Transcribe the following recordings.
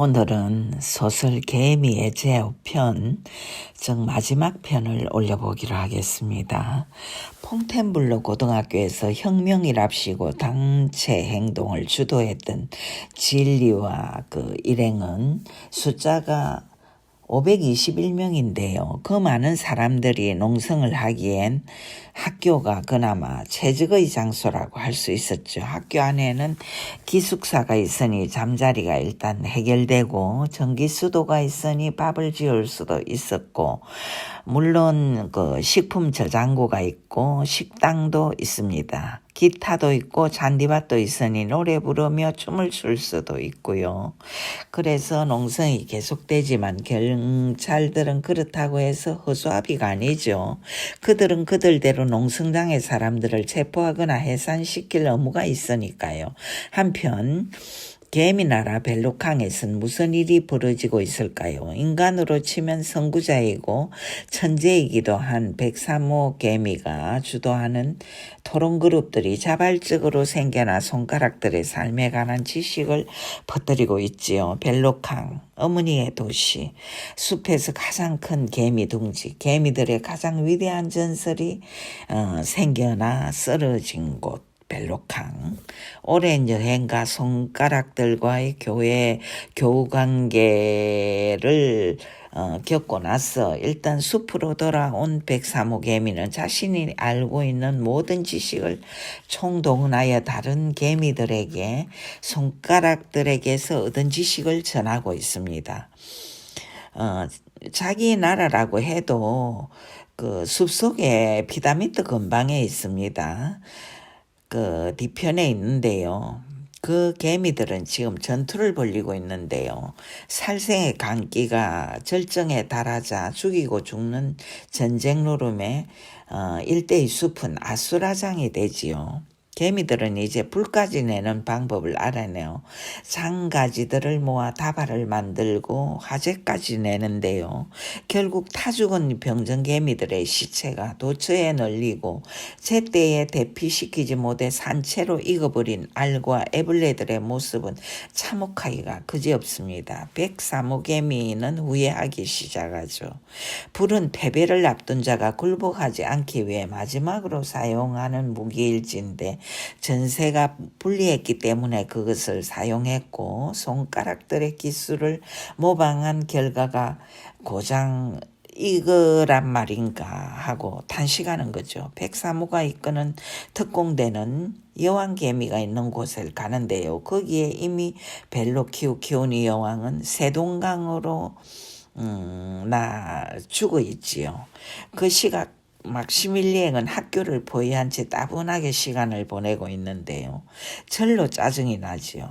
오늘은 소설 개미의 제5편, 즉 마지막 편을 올려보기로 하겠습니다. 퐁텐블러 고등학교에서 혁명이랍시고 단체 행동을 주도했던 진리와 그 일행은 숫자가 521명인데요. 그 많은 사람들이 농성을 하기엔 학교가 그나마 최적의 장소라고 할 수 있었죠. 학교 안에는 기숙사가 있으니 잠자리가 일단 해결되고 전기수도가 있으니 밥을 지을 수도 있었고, 물론 그 식품 저장고가 있고 식당도 있습니다. 기타도 있고 잔디밭도 있으니 노래 부르며 춤을 출 수도 있고요. 그래서 농성이 계속되지만 경찰들은 그렇다고 해서 허수아비가 아니죠. 그들은 그들대로 농성장의 사람들을 체포하거나 해산시킬 의무가 있으니까요. 한편 개미나라 벨로캉에서는 무슨 일이 벌어지고 있을까요? 인간으로 치면 선구자이고 천재이기도 한 103호 개미가 주도하는 토론그룹들이 자발적으로 생겨나 손가락들의 삶에 관한 지식을 퍼뜨리고 있지요. 벨로캉, 어머니의 도시, 숲에서 가장 큰 개미 둥지, 개미들의 가장 위대한 전설이 생겨나 쓰러진 곳. 벨로캉, 오랜 여행과 손가락들과의 교우 관계를 겪고 나서 일단 숲으로 돌아온 103호 개미는 자신이 알고 있는 모든 지식을 총동원하여 다른 개미들에게 손가락들에게서 얻은 지식을 전하고 있습니다. 자기 나라라고 해도 그 숲속에 피라미드 근방에 있습니다. 그 뒤편에 있는데요. 그 개미들은 지금 전투를 벌이고 있는데요. 살생의 강기가 절정에 달하자 죽이고 죽는 전쟁 노름에 일대의 숲은 아수라장이 되지요. 개미들은 이제 불까지 내는 방법을 알아내요. 장가지들을 모아 다발을 만들고 화재까지 내는데요. 결국 타 죽은 병정 개미들의 시체가 도처에 널리고 제때에 대피시키지 못해 산채로 익어버린 알과 애벌레들의 모습은 참혹하기가 그지없습니다. 103호 개미는 후회하기 시작하죠. 불은 패배를 앞둔 자가 굴복하지 않기 위해 마지막으로 사용하는 무기일진데 전세가 불리했기 때문에 그것을 사용했고 손가락들의 기술을 모방한 결과가 고장 이거란 말인가 하고 탄식하는 거죠. 103호가 이끄는 특공대는 여왕개미가 있는 곳을 가는데요. 거기에 이미 벨로키우키오니 여왕은 세동강으로 죽어 있지요. 그 시각 막시밀리앵은 학교를 포위한 채 따분하게 시간을 보내고 있는데요. 절로 짜증이 나지요.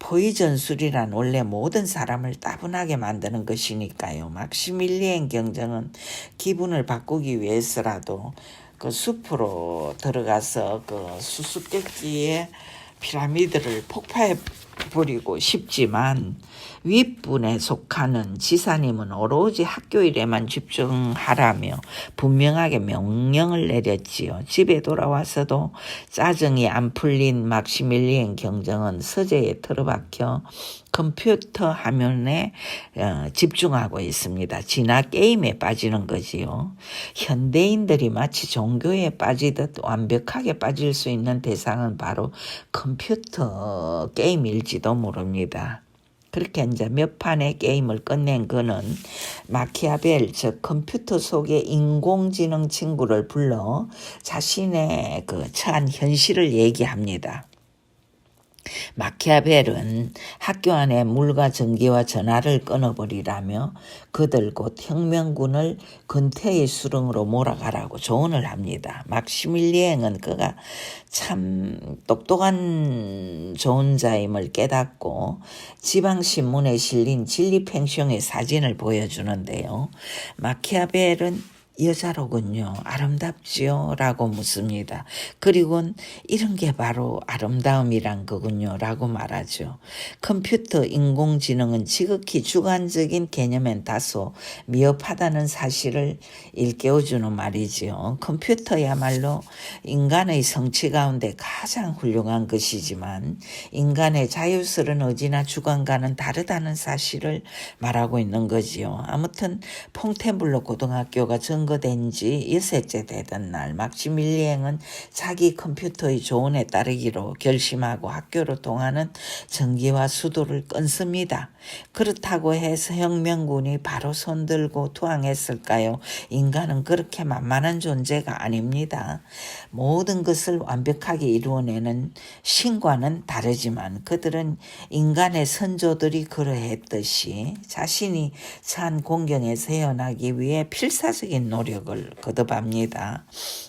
포위 전술이란 원래 모든 사람을 따분하게 만드는 것이니까요. 막시밀리앵 경정은 기분을 바꾸기 위해서라도 그 숲으로 들어가서 그 수수께끼의 피라미드를 폭파해 버리고 싶지만 윗분에 속하는 지사님은 오로지 학교 일에만 집중하라며 분명하게 명령을 내렸지요. 집에 돌아와서도 짜증이 안 풀린 막시밀리엔 경정은 서재에 틀어박혀 컴퓨터 화면에 집중하고 있습니다. 진화 게임에 빠지는 거지요. 현대인들이 마치 종교에 빠지듯 완벽하게 빠질 수 있는 대상은 바로 컴퓨터 게임일지도 모릅니다. 그렇게 이제 몇 판의 게임을 끝낸 그는 마키아벨, 즉 컴퓨터 속의 인공지능 친구를 불러 자신의 그 처한 현실을 얘기합니다. 마키아벨은 학교 안에 물과 전기와 전화를 끊어버리라며 그들 곧 혁명군을 근태의 수렁으로 몰아가라고 조언을 합니다. 막시밀리앵은 그가 참 똑똑한 조언자임을 깨닫고 지방신문에 실린 진리팽숑의 사진을 보여주는데요. 마키아벨은 여자로군요. 아름답지요? 라고 묻습니다. 그리고는 이런 게 바로 아름다움이란 거군요. 라고 말하죠. 컴퓨터 인공지능은 지극히 주관적인 개념엔 다소 미흡하다는 사실을 일깨워주는 말이지요. 컴퓨터야말로 인간의 성취 가운데 가장 훌륭한 것이지만 인간의 자유스러운 의지나 주관과는 다르다는 사실을 말하고 있는 거지요. 아무튼 퐁테블로 고등학교가 증거된 지 6째 되던 날 막시밀리앵은 자기 컴퓨터의 조언에 따르기로 결심하고 학교로 통하는 전기와 수도를 끊습니다. 그렇다고 해서 혁명군이 바로 손들고 투항했을까요? 인간은 그렇게 만만한 존재가 아닙니다. 모든 것을 완벽하게 이루어내는 신과는 다르지만 그들은 인간의 선조들이 그러했듯이 자신이 처한 공경에서 헤어나기 위해 필사적인 노력을 거듭합니다.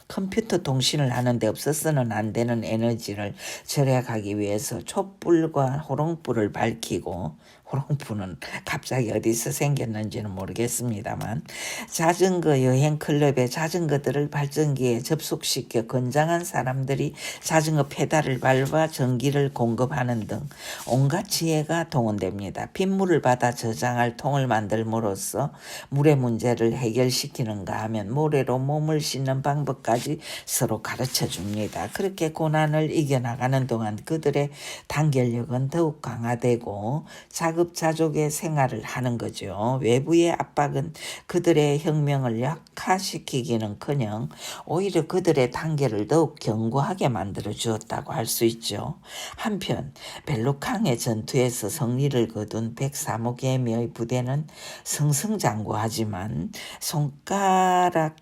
컴퓨터 통신을 하는데 없어서는 안 되는 에너지를 절약하기 위해서 촛불과 호롱불을 밝히고, 호롱불은 갑자기 어디서 생겼는지는 모르겠습니다만, 자전거 여행 클럽에 자전거들을 발전기에 접속시켜 건장한 사람들이 자전거 페달을 밟아 전기를 공급하는 등 온갖 지혜가 동원됩니다. 빗물을 받아 저장할 통을 만들므로써 물의 문제를 해결시키는가 하면 모래로 몸을 씻는 방법까지 서로 가르쳐 줍니다. 그렇게 고난을 이겨나가는 동안 그들의 단결력은 더욱 강화되고 자급자족의 생활을 하는 거죠. 외부의 압박은 그들의 혁명을 약화시키기는커녕 오히려 그들의 단계를 더욱 견고하게 만들어 주었다고 할 수 있죠. 한편 벨루캉의 전투에서 승리를 거둔 103호 개미의 부대는 승승장구하지만 손가락들을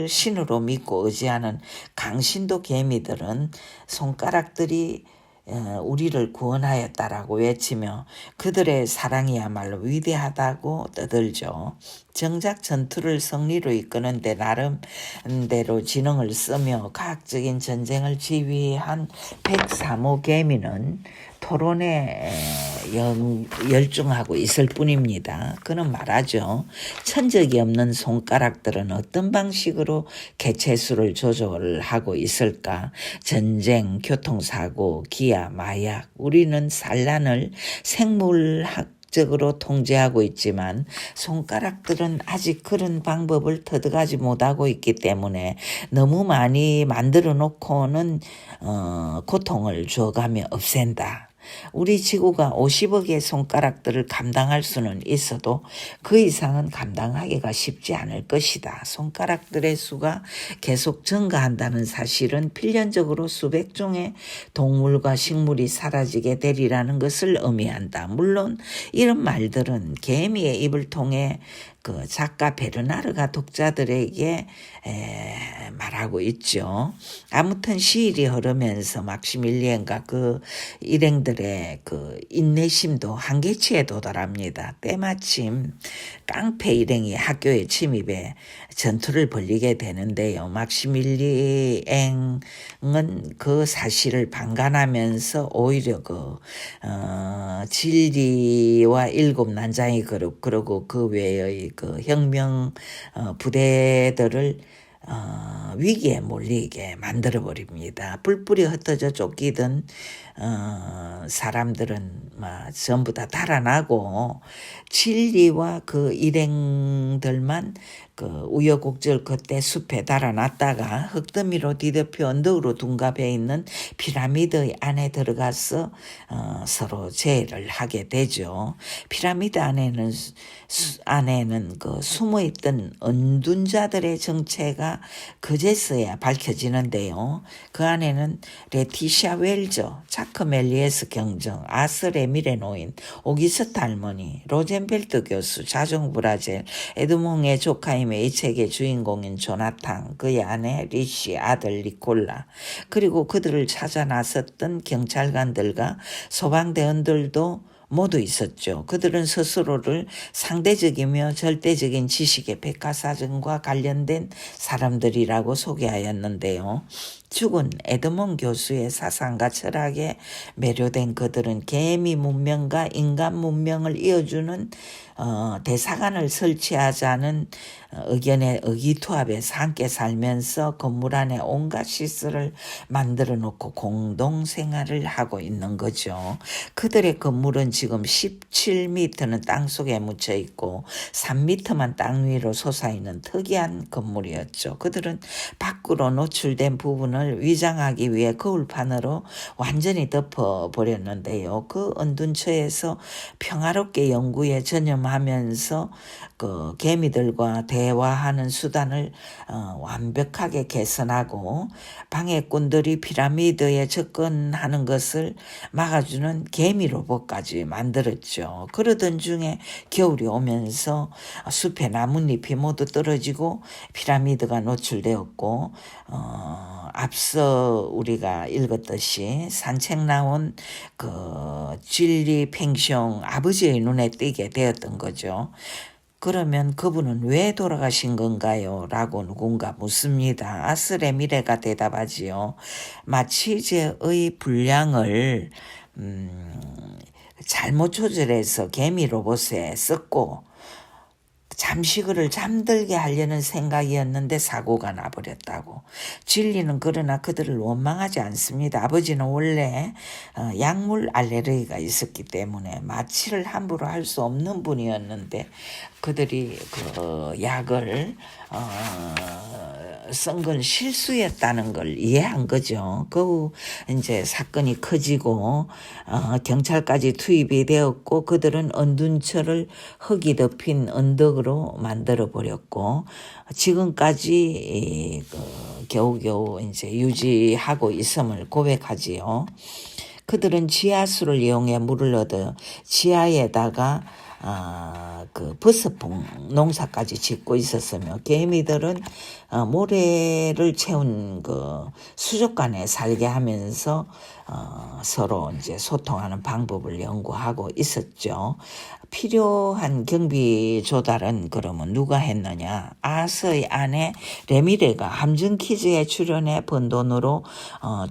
신으로 믿고 의지하는 강신도 개미들은 손가락들이 우리를 구원하였다라고 외치며 그들의 사랑이야말로 위대하다고 떠들죠. 정작 전투를 승리로 이끄는데 나름대로 지능을 쓰며 과학적인 전쟁을 지휘한 103호 개미는 토론에 열중하고 있을 뿐입니다. 그는 말하죠. 천적이 없는 손가락들은 어떤 방식으로 개체수를 조절하고 있을까? 전쟁, 교통사고, 기아, 마약, 우리는 산란을 생물학적으로 통제하고 있지만 손가락들은 아직 그런 방법을 터득하지 못하고 있기 때문에 너무 많이 만들어 놓고는 고통을 줘가며 없앤다. 우리 지구가 50억의 손가락들을 감당할 수는 있어도 그 이상은 감당하기가 쉽지 않을 것이다. 손가락들의 수가 계속 증가한다는 사실은 필연적으로 수백 종의 동물과 식물이 사라지게 되리라는 것을 의미한다. 물론 이런 말들은 개미의 입을 통해 그 작가 베르나르가 독자들에게 말하고 있죠. 아무튼 시일이 흐르면서 막시밀리엔과 그 일행들의 그 인내심도 한계치에 도달합니다. 때마침 깡패 일행이 학교에 침입해 전투를 벌이게 되는데요. 막시밀리엔은 그 사실을 방관하면서 오히려 진리와 일곱 난장의 그룹 그리고 그 외의 그 혁명 부대들을 위기에 몰리게 만들어버립니다. 뿔뿔이 흩어져 쫓기던 사람들은 전부 다 달아나고 진리와 그 일행들만 그 우여곡절 그때 숲에 달아났다가 흙더미로 뒤덮여 언덕으로 둔갑해 있는 피라미드 안에 들어가서 서로 제의를 하게 되죠. 피라미드 안에는 그 숨어있던 은둔자들의 정체가 그제서야 밝혀지는데요. 그 안에는 레티샤 웰저, 자크 멜리에스 경정, 아스 레밀의 노인, 오기스트 할머니, 로젠벨트 교수, 자종 브라젤, 에드몽의 조카임의 이 책의 주인공인 조나탄, 그의 아내 리시, 아들 니콜라, 그리고 그들을 찾아 나섰던 경찰관들과 소방대원들도 모두 있었죠. 그들은 스스로를 상대적이며 절대적인 지식의 백과사전과 관련된 사람들이라고 소개하였는데요. 죽은 에드몬 교수의 사상과 철학에 매료된 그들은 개미 문명과 인간 문명을 이어주는 대사관을 설치하자는 의견의 의기투합에서 함께 살면서 건물 안에 온갖 시설을 만들어 놓고 공동생활을 하고 있는 거죠. 그들의 건물은 지금 17m는 땅속에 묻혀 있고 3m만 땅 위로 솟아있는 특이한 건물이었죠. 그들은 밖으로 노출된 부분을 위장하기 위해 거울판으로 완전히 덮어버렸는데요. 그 언둔처에서 평화롭게 연구에 전념하면서 그 개미들과 대화하는 수단을 완벽하게 개선하고 방해꾼들이 피라미드에 접근하는 것을 막아주는 개미 로봇까지 만들었죠. 그러던 중에 겨울이 오면서 숲의 나뭇잎이 모두 떨어지고 피라미드가 노출되었고 앞서 우리가 읽었듯이 산책 나온 그 진리 팽숑 아버지의 눈에 띄게 되었던 거죠. 그러면 그분은 왜 돌아가신 건가요? 라고 누군가 묻습니다. 아슬의 미래가 대답하지요. 마취제의 분량을 잘못 조절해서 개미 로봇에 썼고 잠시 그를 잠들게 하려는 생각이었는데 사고가 나버렸다고. 진리는 그러나 그들을 원망하지 않습니다. 아버지는 원래 약물 알레르기가 있었기 때문에 마취를 함부로 할 수 없는 분이었는데 그들이 그 약을 쓴 건 실수였다는 걸 이해한 거죠. 그 이제 사건이 커지고 경찰까지 투입이 되었고 그들은 언둔처를 흙이 덮인 언덕으로 만들어 버렸고 지금까지 겨우겨우 이제 유지하고 있음을 고백하지요. 그들은 지하수를 이용해 물을 얻어 지하에다가 그 버섯봉 농사까지 짓고 있었으며 개미들은 모래를 채운 그 수족관에 살게 하면서 서로 이제 소통하는 방법을 연구하고 있었죠. 필요한 경비 조달은 그러면 누가 했느냐? 아서의 아내 레미레가 함정 퀴즈에 출연해 번 돈으로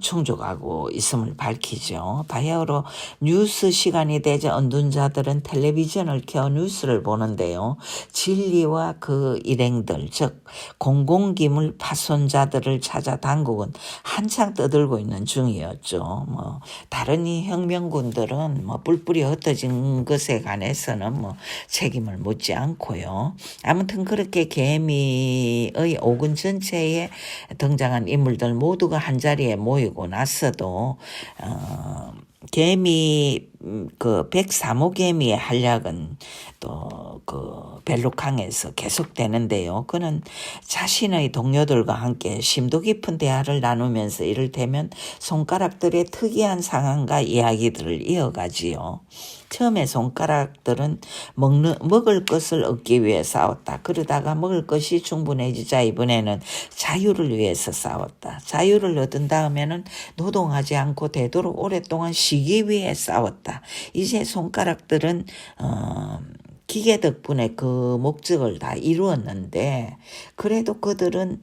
충족하고 있음을 밝히죠. 바야흐로 뉴스 시간이 되자 언둔자들은 텔레비전을 켜 뉴스를 보는데요. 진리와 그 일행들, 즉 공공기물 파손자들을 찾아 당국은 한창 떠들고 있는 중이었죠. 다른 이 혁명군들은 뿔뿔이 흩어진 것에 관해서는 책임을 묻지 않고요. 아무튼 그렇게 개미의 오군 전체에 등장한 인물들 모두가 한자리에 모이고 나서도 개미 그 103호 개미의 한략은 또 그 벨루캉에서 계속되는데요. 그는 자신의 동료들과 함께 심도 깊은 대화를 나누면서 이를테면 손가락들의 특이한 상황과 이야기들을 이어가지요. 처음에 손가락들은 먹을 것을 얻기 위해 싸웠다. 그러다가 먹을 것이 충분해지자 이번에는 자유를 위해서 싸웠다. 자유를 얻은 다음에는 노동하지 않고 되도록 오랫동안 쉬기 위해 싸웠다. 이제 손가락들은 기계 덕분에 그 목적을 다 이루었는데 그래도 그들은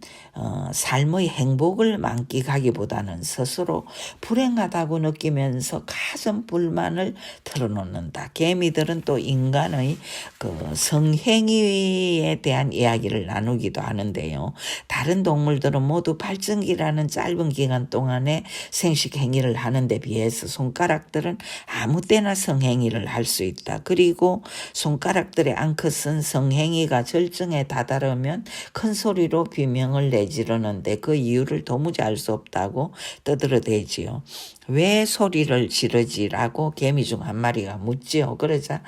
삶의 행복을 만끽하기보다는 스스로 불행하다고 느끼면서 가진 불만을 털어놓는다. 개미들은 또 인간의 그 성행위에 대한 이야기를 나누기도 하는데요. 다른 동물들은 모두 발정기라는 짧은 기간 동안에 생식행위를 하는데 비해서 손가락들은 아무 때나 성행위를 할 수 있다. 그리고 손가락들의 앙컷은 성행위가 절정에 다다르면 큰 소리로 비명을 내지르는데 그 이유를 도무지 알 수 없다고 떠들어대지요. 왜 소리를 지르지라고 개미 중 한 마리가 묻지요. 그러자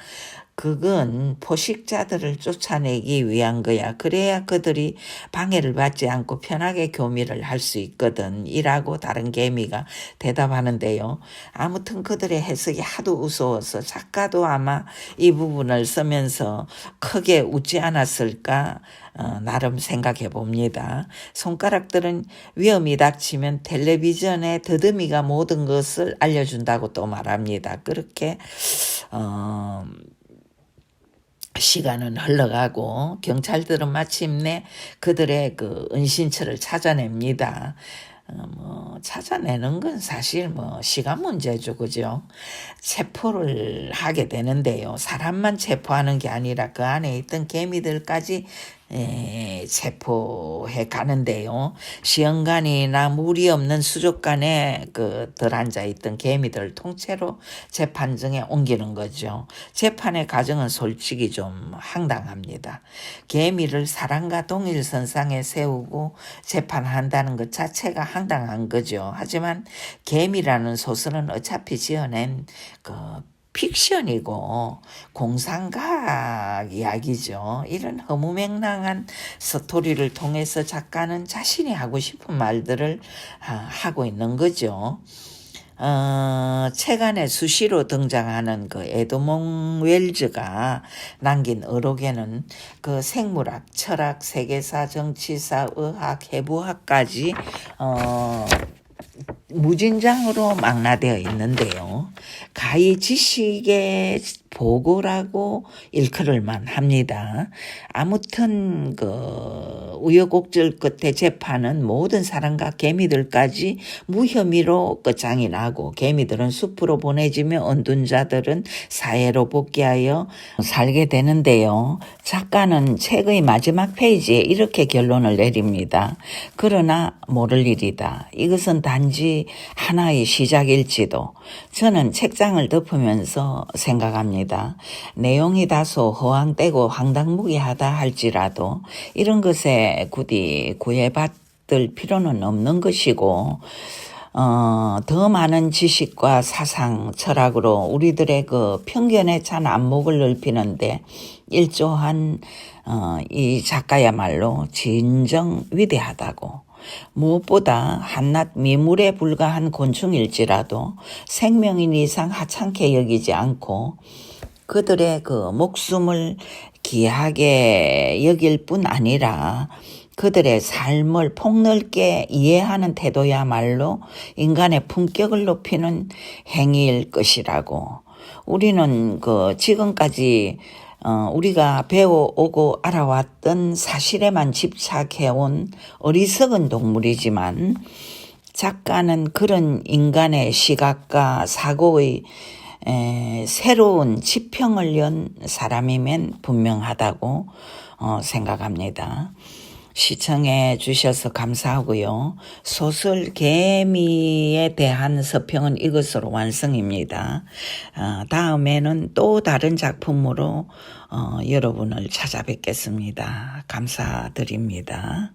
그건 포식자들을 쫓아내기 위한 거야. 그래야 그들이 방해를 받지 않고 편하게 교미를 할 수 있거든. 이라고 다른 개미가 대답하는데요. 아무튼 그들의 해석이 하도 우스워서 작가도 아마 이 부분을 쓰면서 크게 웃지 않았을까 나름 생각해 봅니다. 손가락들은 위험이 닥치면 텔레비전에 더듬이가 모든 것을 알려준다고 또 말합니다. 그렇게 시간은 흘러가고 경찰들은 마침내 그들의 그 은신처를 찾아냅니다. 뭐 찾아내는 건 사실 뭐 시간 문제죠, 그죠? 체포를 하게 되는데요. 사람만 체포하는 게 아니라 그 안에 있던 개미들까지 체포해 가는데요. 시험관이나 물이 없는 수족관에 들어앉아 있던 개미들 통째로 재판정에 옮기는 거죠. 재판의 과정은 솔직히 좀 황당합니다. 개미를 사람과 동일선상에 세우고 재판한다는 것 자체가 황당한 거죠. 하지만 개미라는 소설은 어차피 지어낸 픽션이고 공상과학 이야기죠. 이런 허무맹랑한 스토리를 통해서 작가는 자신이 하고 싶은 말들을 하고 있는 거죠. 책 안에 수시로 등장하는 에드몽 웰즈가 남긴 어록에는 생물학, 철학, 세계사, 정치사, 의학, 해부학까지 무진장으로 망라되어 있는데요. 가히 지식의 보고라고 일컬을만 합니다. 아무튼 우여곡절 끝에 재판은 모든 사람과 개미들까지 무혐의로 끝장이 나고 개미들은 숲으로 보내지며 언둔 자들은 사회로 복귀하여 살게 되는데요. 작가는 책의 마지막 페이지에 이렇게 결론을 내립니다. 그러나 모를 일이다. 이것은 단지 하나의 시작일지도. 저는 책장을 덮으면서 생각합니다. 내용이 다소 허황되고 황당무계하다 할지라도 이런 것에 굳이 구애받을 필요는 없는 것이고 더 많은 지식과 사상, 철학으로 우리들의 편견에 찬 안목을 넓히는데 일조한 이 작가야말로 진정 위대하다고. 무엇보다 한낱 미물에 불과한 곤충일지라도 생명인 이상 하찮게 여기지 않고 그들의 목숨을 귀하게 여길 뿐 아니라 그들의 삶을 폭넓게 이해하는 태도야말로 인간의 품격을 높이는 행위일 것이라고. 우리는 지금까지 우리가 배워오고 알아왔던 사실에만 집착해온 어리석은 동물이지만 작가는 그런 인간의 시각과 사고의 새로운 지평을 연 사람이면 분명하다고 생각합니다. 시청해 주셔서 감사하고요. 소설 개미에 대한 서평은 이것으로 완성입니다. 다음에는 또 다른 작품으로 여러분을 찾아뵙겠습니다. 감사드립니다.